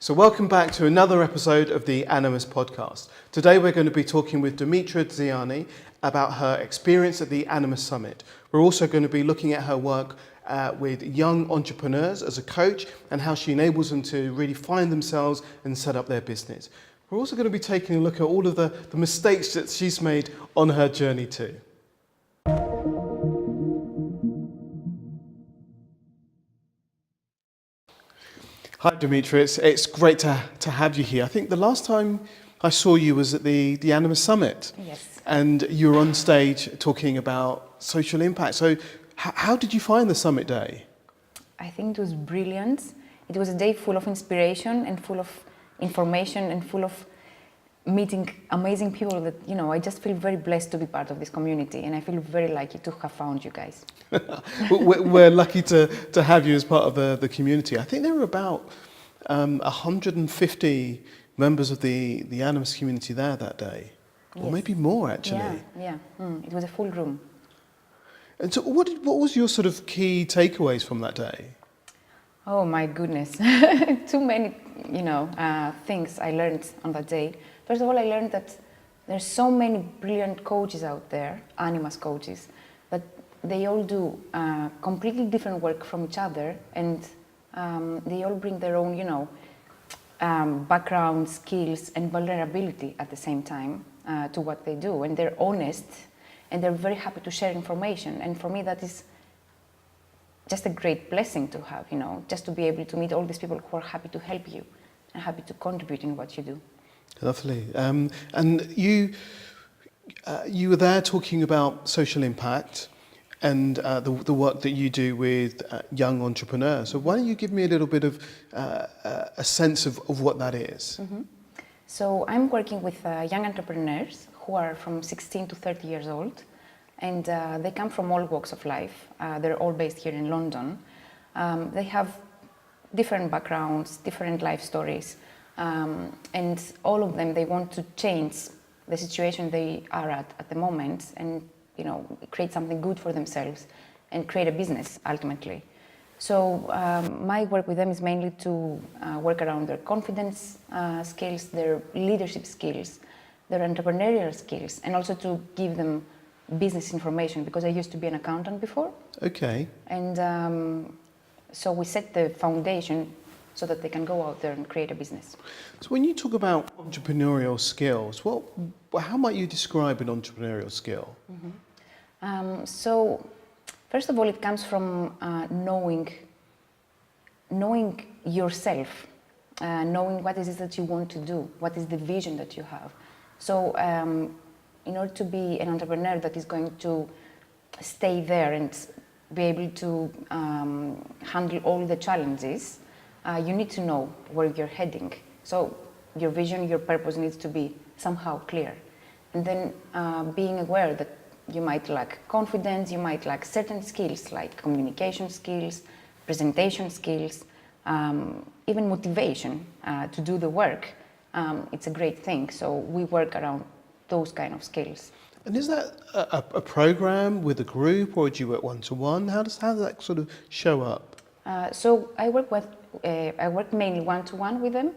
So welcome back to another episode of the Animus podcast. Today we're going to be talking with Dimitra Tzigianni about her experience at the Animus Summit. We're also going to be looking at her work with young entrepreneurs as a coach and how she enables them to really find themselves and set up their business. We're also going to be taking a look at all of the mistakes that she's made on her journey too. Hi Dimitra, it's great to have you here. I think the last time I saw you was at the Animus Summit. Yes. And you were on stage talking about social impact. So how did you find the summit day? I think it was brilliant. It was a day full of inspiration and full of information and full of meeting amazing people that, I just feel very blessed to be part of this community, and I feel very lucky to have found you guys. We're lucky to have you as part of the community. I think there were about 150 members of the Animus community there that day, or Yes. maybe more actually. Yeah. It was a full room. And so what was your sort of key takeaways from that day? Oh my goodness, too many, things I learned on that day. First of all, I learned that there's so many brilliant coaches out there, Animas coaches, but they all do completely different work from each other, and they all bring their own, background, skills, and vulnerability at the same time to what they do, and they're honest, and they're very happy to share information. And for me, that is just a great blessing to have, just to be able to meet all these people who are happy to help you and happy to contribute in what you do. Lovely. And you were there talking about social impact and the work that you do with young entrepreneurs. So why don't you give me a little bit of a sense of what that is? Mm-hmm. So I'm working with young entrepreneurs who are from 16 to 30 years old, and they come from all walks of life. They're all based here in London. They have different backgrounds, different life stories, and all of them, they want to change the situation they are at the moment, and create something good for themselves and create a business ultimately. So my work with them is mainly to work around their confidence skills, their leadership skills, their entrepreneurial skills, and also to give them business information, because I used to be an accountant before. Okay. And so we set the foundation so that they can go out there and create a business. So when you talk about entrepreneurial skills, how might you describe an entrepreneurial skill? Mm-hmm. So first of all, it comes from knowing yourself, knowing what is it that you want to do, what is the vision that you have. So in order to be an entrepreneur that is going to stay there and be able to handle all the challenges, you need to know where you're heading. So your vision, your purpose needs to be somehow clear. And then being aware that you might lack confidence, you might lack certain skills like communication skills, presentation skills, even motivation to do the work. It's a great thing. So we work around those kind of skills. And is that a program with a group, or do you work one-to-one? How does that sort of show up? So I work mainly one-to-one with them,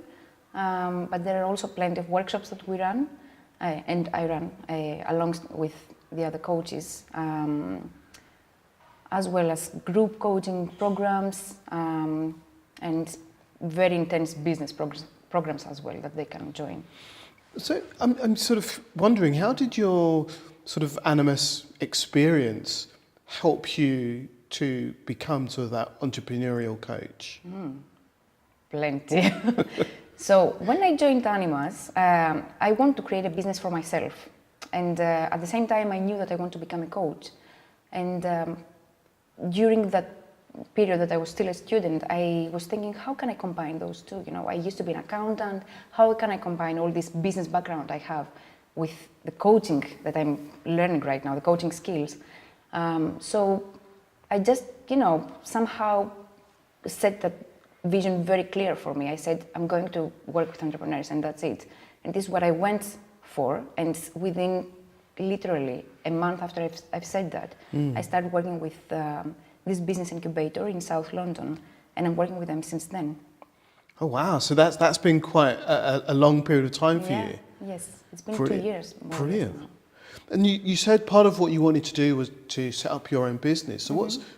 but there are also plenty of workshops that we run, and I run along with the other coaches, as well as group coaching programs, and very intense business programs as well that they can join. So I'm sort of wondering, how did your sort of Animus experience help you to become sort of that entrepreneurial coach? Plenty. So when I joined Animas, I want to create a business for myself. And at the same time, I knew that I want to become a coach. And during that period that I was still a student, I was thinking, how can I combine those two? I used to be an accountant. How can I combine all this business background I have with the coaching that I'm learning right now, the coaching skills? So I just, somehow set that vision very clear for me. I said, I'm going to work with entrepreneurs, and that's it. And this is what I went for. And within literally a month after I've said that, I started working with this business incubator in South London, and I'm working with them since then. Oh wow! So that's been quite a long period of time for you. Yes, it's been Brilliant. 2 years. More or less Brilliant. now. And you said part of what you wanted to do was to set up your own business. So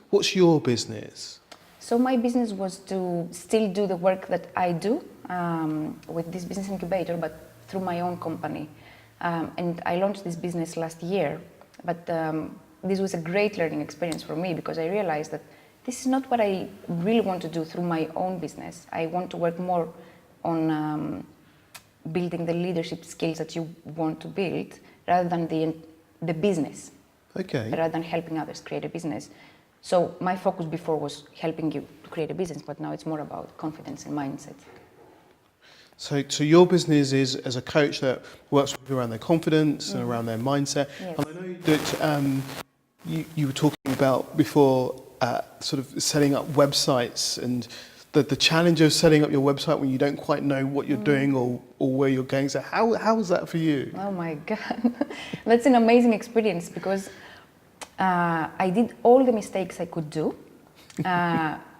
what's your business? So my business was to still do the work that I do with this business incubator, but through my own company. And I launched this business last year, but this was a great learning experience for me because I realized that this is not what I really want to do through my own business. I want to work more on building the leadership skills that you want to build rather than the business, Okay. rather than helping others create a business. So my focus before was helping you to create a business, but now it's more about confidence and mindset. So your business is as a coach that works around their confidence and around their mindset. Yes. And I know that you were talking about before sort of setting up websites and the challenge of setting up your website when you don't quite know what you're doing or where you're going. So how was that for you? Oh my God, that's an amazing experience because I did all the mistakes I could do.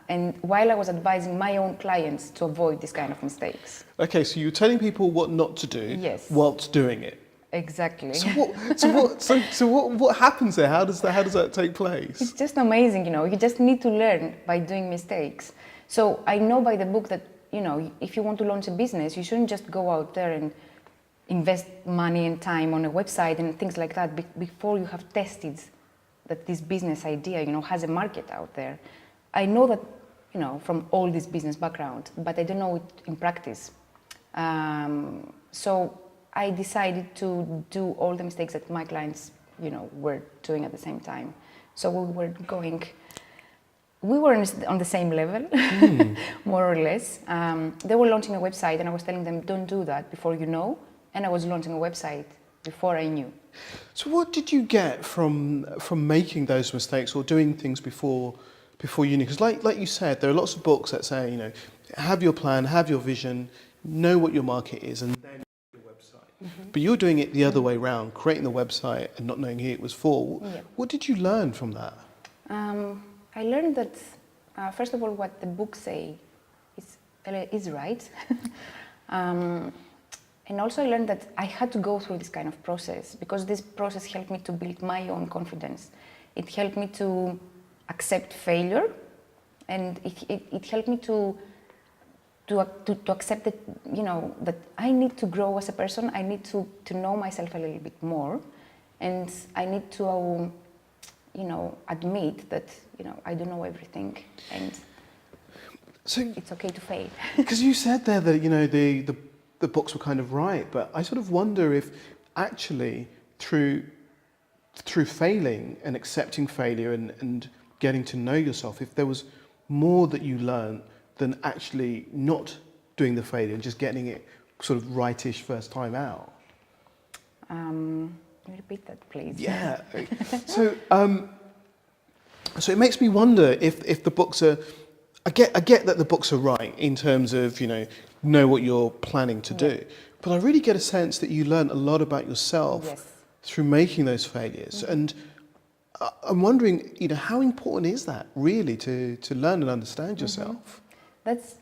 And while I was advising my own clients to avoid this kind of mistakes. Okay, so you're telling people what not to do Yes. whilst doing it. Exactly. So what happens there? How does that take place? It's just amazing, you just need to learn by doing mistakes. So I know by the book that, if you want to launch a business, you shouldn't just go out there and invest money and time on a website and things like that before you have tested that this business idea, has a market out there. I know that, from all this business background, but I don't know it in practice. So I decided to do all the mistakes that my clients, were doing at the same time. So we were on the same level, more or less. They were launching a website and I was telling them, don't do that before you know. And I was launching a website before I knew. So what did you get from making those mistakes or doing things before you knew? Because like you said, there are lots of books that say, have your plan, have your vision, know what your market is, and then your website. Mm-hmm. But you're doing it the other way around, creating the website and not knowing who it was for. Yeah. What did you learn from that? I learned that, first of all, what the books say is right. And also I learned that I had to go through this kind of process because this process helped me to build my own confidence. It helped me to accept failure, and it helped me to accept that, that I need to grow as a person. I need to know myself a little bit more, and I need to, admit that, I don't know everything, and so it's okay to fail. Because you said there that, the books were kind of right, but I sort of wonder if actually through failing and accepting failure and getting to know yourself, if there was more that you learned than actually not doing the failure and just getting it sort of rightish first time out. Repeat that, please. Yeah. So it makes me wonder if the books are. I get that the books are right in terms of know what you're planning to do, but I really get a sense that you learn a lot about yourself through making those failures. Mm-hmm. And I'm wondering, how important is that really to learn and understand yourself? Mm-hmm. That's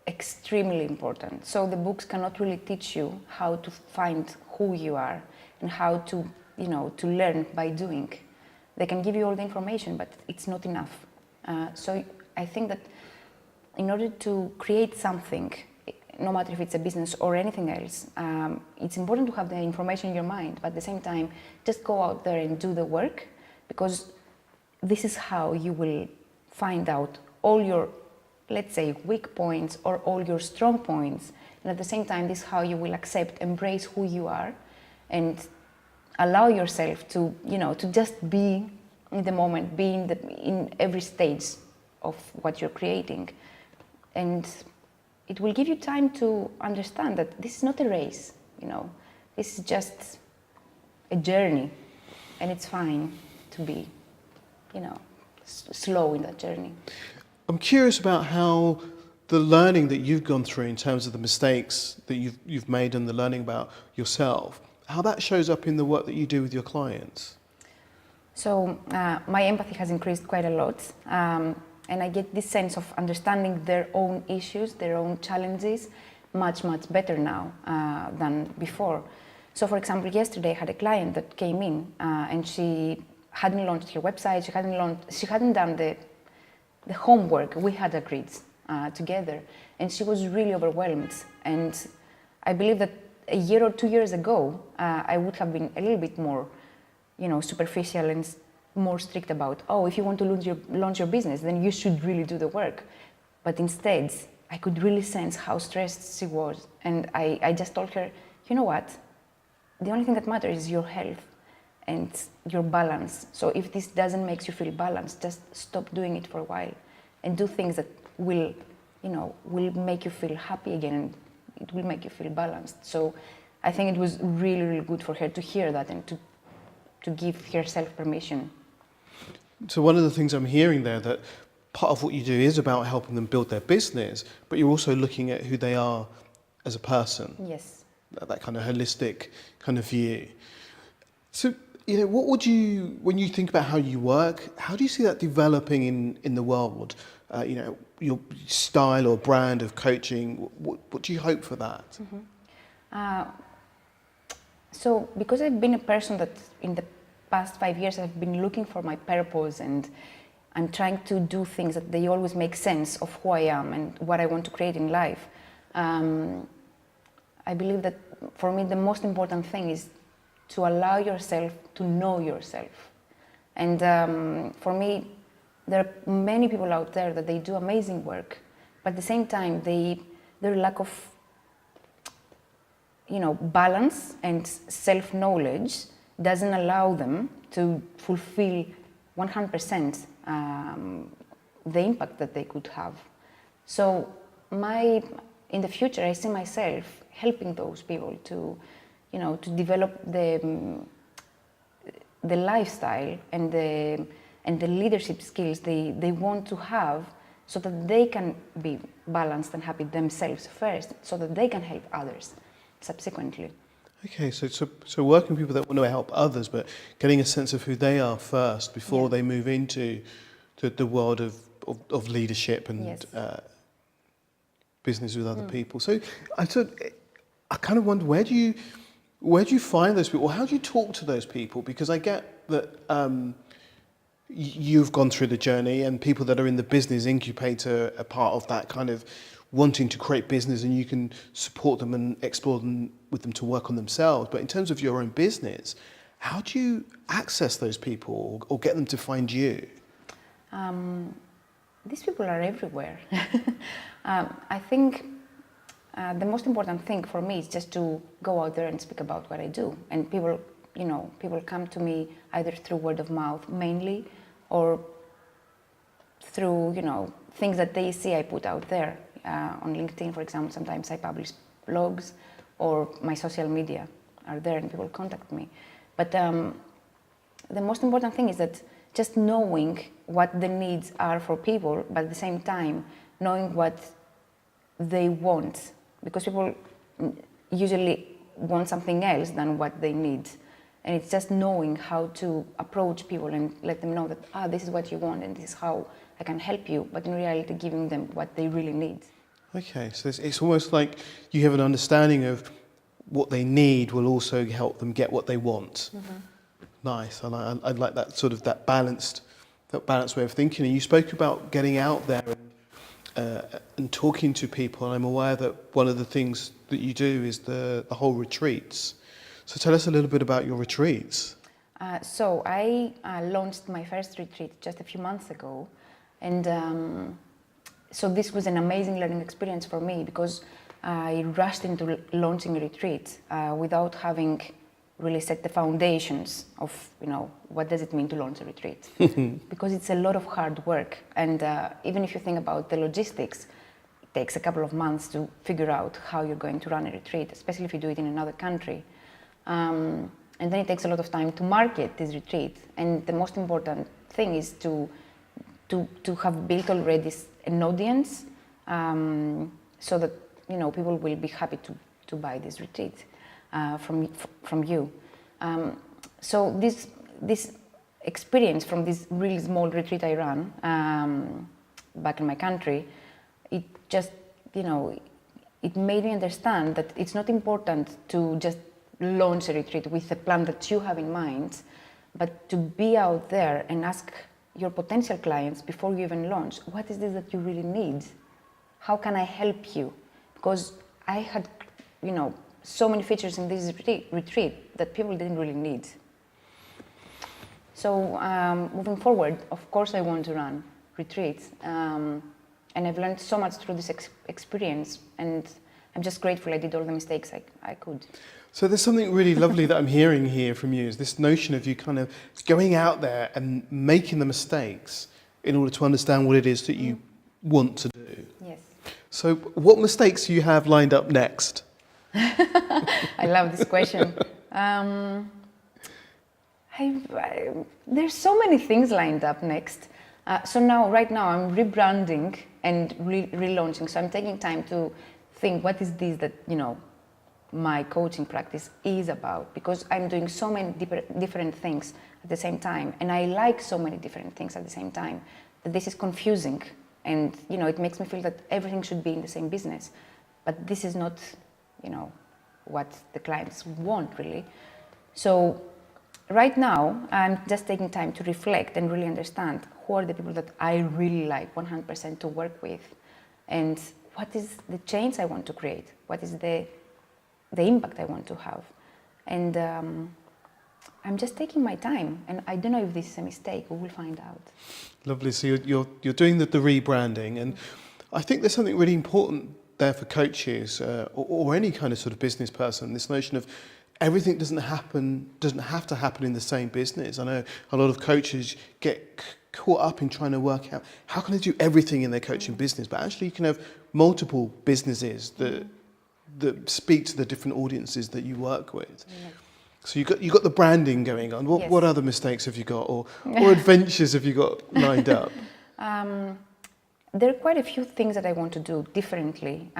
extremely important. So the books cannot really teach you how to find who you are and how to, to learn by doing. They can give you all the information, but it's not enough. So I think that in order to create something, no matter if it's a business or anything else, it's important to have the information in your mind, but at the same time, just go out there and do the work, because this is how you will find out all your, let's say, weak points or all your strong points. And at the same time, this is how you will accept, embrace who you are, and allow yourself to, to just be in the moment, be in every stage of what you're creating. And it will give you time to understand that this is not a race, this is just a journey, and it's fine to be, slow in that journey. I'm curious about how the learning that you've gone through in terms of the mistakes that you've made and the learning about yourself, how that shows up in the work that you do with your clients. So my empathy has increased quite a lot. and I get this sense of understanding their own issues, their own challenges, much better now than before. So, for example, yesterday I had a client that came in and she hadn't launched her website. She hadn't done the homework we had agreed together, and she was really overwhelmed. And I believe that a year or 2 years ago, I would have been a little bit more, superficial and more strict about, oh, if you want to launch your business, then you should really do the work. But instead, I could really sense how stressed she was. And I just told her, you know what? The only thing that matters is your health and your balance. So if this doesn't make you feel balanced, just stop doing it for a while and do things that will make you feel happy again, and it will make you feel balanced. So I think it was really good for her to hear that and to give herself permission. So one of the things I'm hearing there, that part of what you do is about helping them build their business, but you're also looking at who they are as a person. Yes. That kind of holistic kind of view. So, what would you, when you think about how you work, how do you see that developing in the world? Your style or brand of coaching, what do you hope for that? Mm-hmm. So because I've been a person that in the past 5 years I've been looking for my purpose, and I'm trying to do things that they always make sense of who I am and what I want to create in life. I believe that for me the most important thing is to allow yourself to know yourself. And for me, there are many people out there that they do amazing work, but at the same time their lack of balance and self-knowledge doesn't allow them to fulfill 100% the impact that they could have. So in the future, I see myself helping those people to develop the lifestyle and the leadership skills they want to have, so that they can be balanced and happy themselves first, so that they can help others subsequently. Okay, so working with people that want to help others, but getting a sense of who they are first before they move into the world of leadership and Yes. Business with other people. So I kind of wonder, where do you find those people? Or how do you talk to those people? Because I get that you've gone through the journey, and people that are in the business incubator are part of that kind of wanting to create business, and you can support them and explore them with them to work on themselves. But in terms of your own business, how do you access those people or get them to find you? These people are everywhere. I think the most important thing for me is just to go out there and speak about what I do. And people come to me either through word of mouth mainly, or through, things that they see I put out there. On LinkedIn, for example, sometimes I publish blogs, or my social media are there and people contact me. But the most important thing is that just knowing what the needs are for people, but at the same time knowing what they want, because people usually want something else than what they need. And it's just knowing how to approach people and let them know that, this is what you want and this is how I can help you, but in reality giving them what they really need. Okay, so it's almost like you have an understanding of what they need will also help them get what they want. Mm-hmm. Nice. I like that sort of that balanced way of thinking. And you spoke about getting out there and talking to people. And I'm aware that one of the things that you do is the whole retreats. So tell us a little bit about your retreats. So I launched my first retreat just a few months ago, and so this was an amazing learning experience for me, because I rushed into launching a retreat without having really set the foundations of, what does it mean to launch a retreat? Because it's a lot of hard work, and even if you think about the logistics, it takes a couple of months to figure out how you're going to run a retreat, especially if you do it in another country. And then it takes a lot of time to market this retreat, and the most important thing is to have built already an audience, so that people will be happy to buy this retreat from you. So this experience from this really small retreat I ran back in my country, it just, it made me understand that it's not important to just launch a retreat with a plan that you have in mind, but to be out there and ask your potential clients before you even launch, what is this that you really need? How can I help you? Because I had, so many features in this retreat that people didn't really need. So moving forward, of course I want to run retreats. And I've learned so much through this experience, and I'm just grateful I did all the mistakes I could. So there's something really lovely that I'm hearing here from you, is this notion of you kind of going out there and making the mistakes in order to understand what it is that you want to do. Yes. So what mistakes do you have lined up next? I love this question. There's so many things lined up next. So right now I'm rebranding and relaunching. So I'm taking time to think, what is this that, my coaching practice is about? Because I'm doing so many different things at the same time. And I like so many different things at the same time that this is confusing. And, it makes me feel that everything should be in the same business. But this is not, what the clients want, really. So right now, I'm just taking time to reflect and really understand who are the people that I really like 100% to work with, and what is the change I want to create, what is the impact I want to have. And I'm just taking my time, and I don't know if this is a mistake. We will find out. Lovely. So you're doing the rebranding, and I think there's something really important there for coaches or any kind of sort of business person. This notion of everything doesn't have to happen in the same business. I know a lot of coaches get caught up in trying to work out how can they do everything in their coaching business, but actually you can have multiple businesses that speak to the different audiences that you work with. Yeah. So you got the branding going on. What other mistakes have you got, or adventures have you got lined up? There are quite a few things that I want to do differently.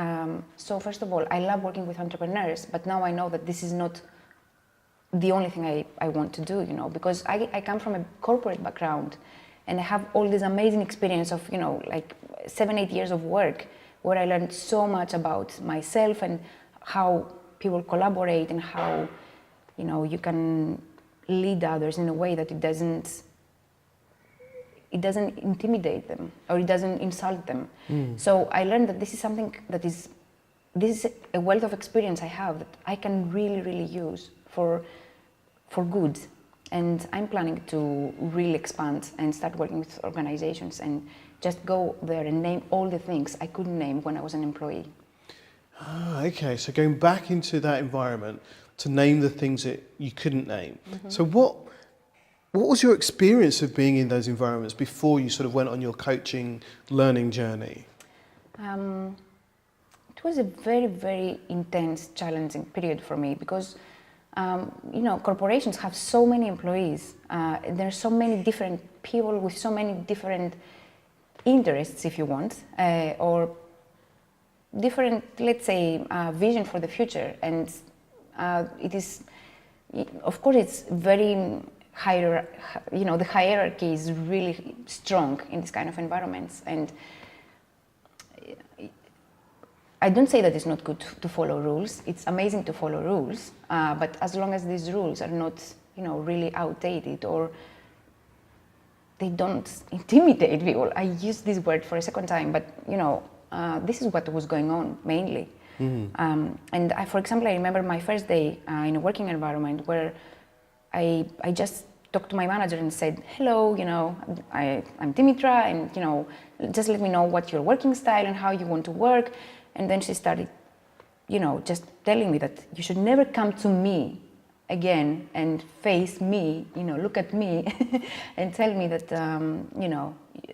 So first of all, I love working with entrepreneurs, but now I know that this is not the only thing I want to do, because I come from a corporate background, and I have all this amazing experience of, like 7-8 years of work where I learned so much about myself and how people collaborate and how, you can lead others in a way that it doesn't intimidate them or it doesn't insult them. So I learned that this is something this is a wealth of experience I have that I can really, really use for good. And I'm planning to really expand and start working with organizations and just go there and name all the things I couldn't name when I was an employee. Okay, so going back into that environment to name the things that you couldn't name. Mm-hmm. So what was your experience of being in those environments before you sort of went on your coaching learning journey? It was a very, very intense, challenging period for me because corporations have so many employees. There are so many different people with so many different interests, if you want, or different, let's say, vision for the future. And it is, of course, it's very the hierarchy is really strong in this kind of environments. And I don't say that it's not good to follow rules. It's amazing to follow rules, but as long as these rules are not, really outdated or they don't intimidate people. I use this word for a second time, but this is what was going on mainly. Mm-hmm. And for example, I remember my first day in a working environment where I just talked to my manager and said, "Hello, I'm Dimitra, and just let me know what your working style and how you want to work." And then she started, just telling me that you should never come to me again and face me, look at me and tell me that,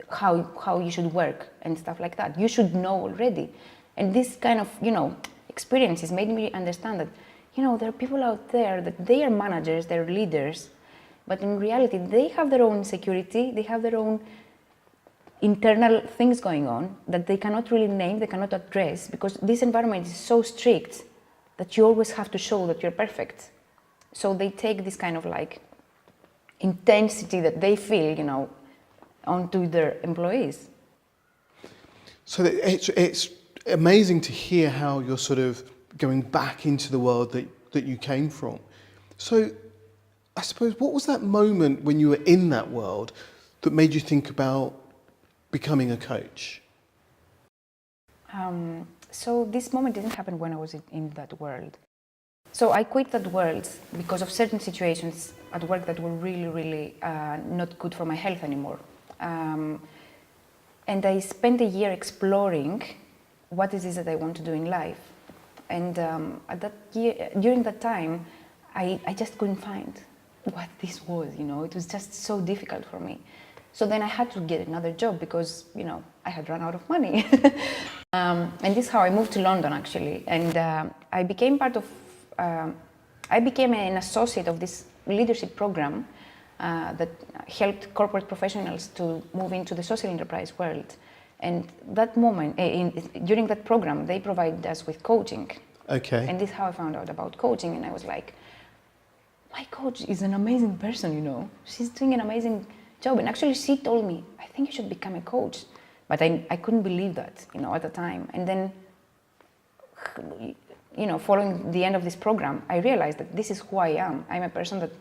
how you should work and stuff like that. You should know already. And this kind of, experiences made me understand that, there are people out there that they are managers, they're leaders, but in reality, they have their own insecurity, they have their own internal things going on that they cannot really name, they cannot address, because this environment is so strict that you always have to show that you're perfect. So they take this kind of intensity that they feel, onto their employees. So it's amazing to hear how you're sort of going back into the world that you came from. So I suppose, what was that moment when you were in that world that made you think about becoming a coach? So this moment didn't happen when I was in that world. So I quit that world because of certain situations at work that were really, really not good for my health anymore. And I spent a year exploring what it is that I want to do in life. And during that time, I just couldn't find what this was, It was just so difficult for me. So then I had to get another job because, I had run out of money. And this is how I moved to London, actually. And I became an associate of this leadership program that helped corporate professionals to move into the social enterprise world. And that moment, during that program, they provided us with coaching. Okay. And this is how I found out about coaching. And I was like, my coach is an amazing person, She's doing an amazing job. And actually, she told me, I think you should become a coach. But I couldn't believe that, at the time. And then, following the end of this program, I realized that this is who I am. I'm a person that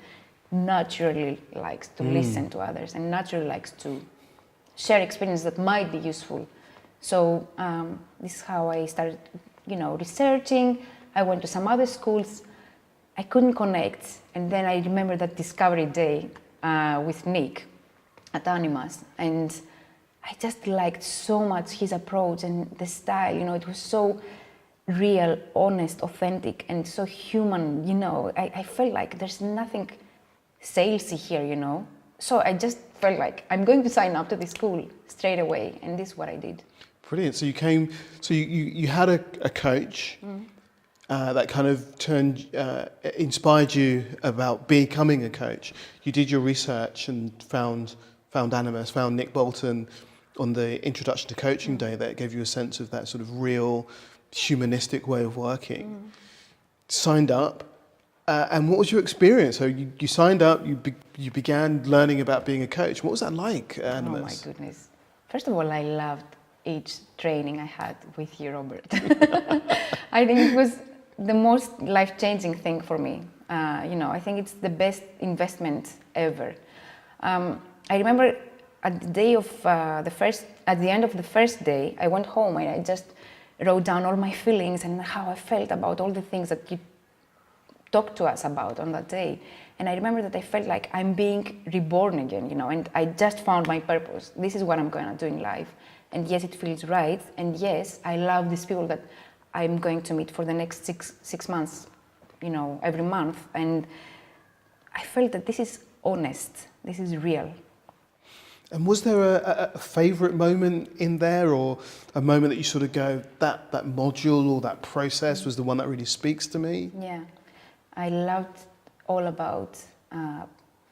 naturally likes to listen to others and naturally likes to share experiences that might be useful. So this is how I started, researching. I went to some other schools. I couldn't connect. And then I remember that discovery day with Nick at Animas. And I just liked so much his approach and the style. It was so real, honest, authentic, and so human. I felt like there's nothing salesy here, So I just felt like I'm going to sign up to this school straight away, and this is what I did. Brilliant. So you had a coach that kind of inspired you about becoming a coach. You did your research and found Animus, found Nick Bolton on the Introduction to Coaching Day that gave you a sense of that sort of real humanistic way of working. Signed up. And what was your experience? So you signed up, you began learning about being a coach. What was that like, Animus? Oh my goodness. First of all, I loved each training I had with you, Robert. I think it was the most life-changing thing for me. I think it's the best investment ever. I remember at the end of the first day, I went home and I just wrote down all my feelings and how I felt about all the things that you talked to us about on that day. And I remember that I felt like I'm being reborn again, and I just found my purpose. This is what I'm going to do in life. And yes, it feels right. And yes, I love these people that I'm going to meet for the next six months, every month. And I felt that this is honest, this is real. And was there a favourite moment in there, or a moment that you sort of go, that module or that process was the one that really speaks to me? Yeah, I loved all about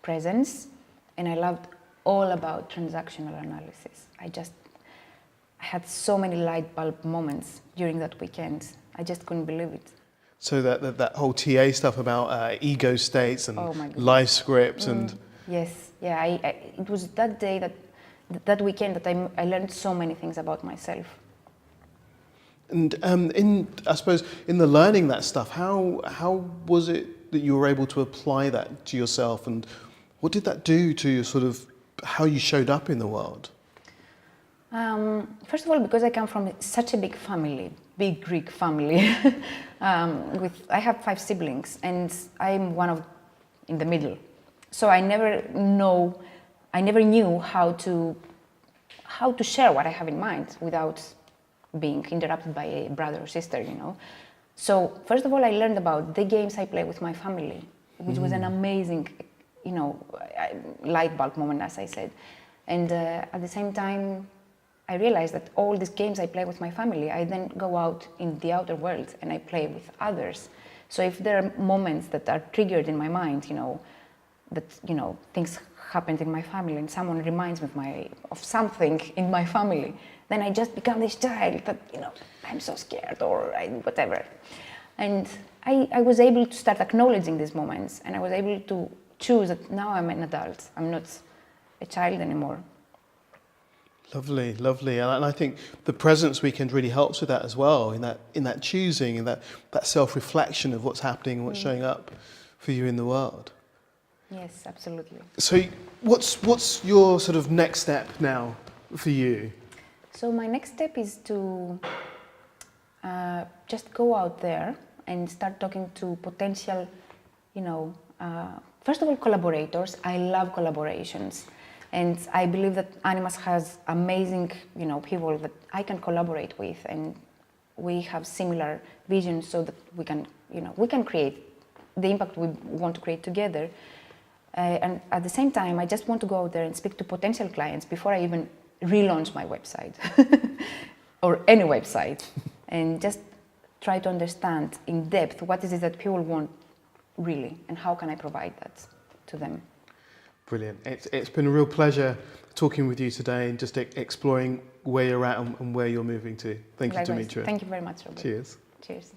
presence, and I loved all about transactional analysis. I had so many light bulb moments during that weekend. I just couldn't believe it. So that whole TA stuff about ego states and life scripts and... Yes, yeah. It was that day, that weekend, that I learned so many things about myself. And I suppose in the learning that stuff, how was it that you were able to apply that to yourself, and what did that do to your sort of how you showed up in the world? First of all, because I come from such a big family, big Greek family. I have 5 siblings, and I'm in the middle. So I never knew how to share what I have in mind without being interrupted by a brother or sister, So first of all, I learned about the games I play with my family, which was an amazing, light bulb moment, as I said. And at the same time, I realized that all these games I play with my family, I then go out in the outer world and I play with others. So if there are moments that are triggered in my mind, things happened in my family and someone reminds me of something in my family, then I just become this child that, I'm so scared or whatever. And I was able to start acknowledging these moments, and I was able to choose that now I'm an adult. I'm not a child anymore. Lovely, lovely, and I think the Presence Weekend really helps with that as well. In that choosing, and that self-reflection of what's happening and what's showing up for you in the world. Yes, absolutely. So, what's your sort of next step now for you? So my next step is to just go out there and start talking to potential, first of all, collaborators. I love collaborations. And I believe that Animas has amazing, people that I can collaborate with, and we have similar visions, so that we can create the impact we want to create together. And at the same time, I just want to go out there and speak to potential clients before I even relaunch my website or any website, and just try to understand in depth what is it that people want really, and how can I provide that to them. Brilliant. It's been a real pleasure talking with you today and just exploring where you're at and where you're moving to. Thank you, Likewise. Dimitra. Thank you very much, Robert. Cheers. Cheers.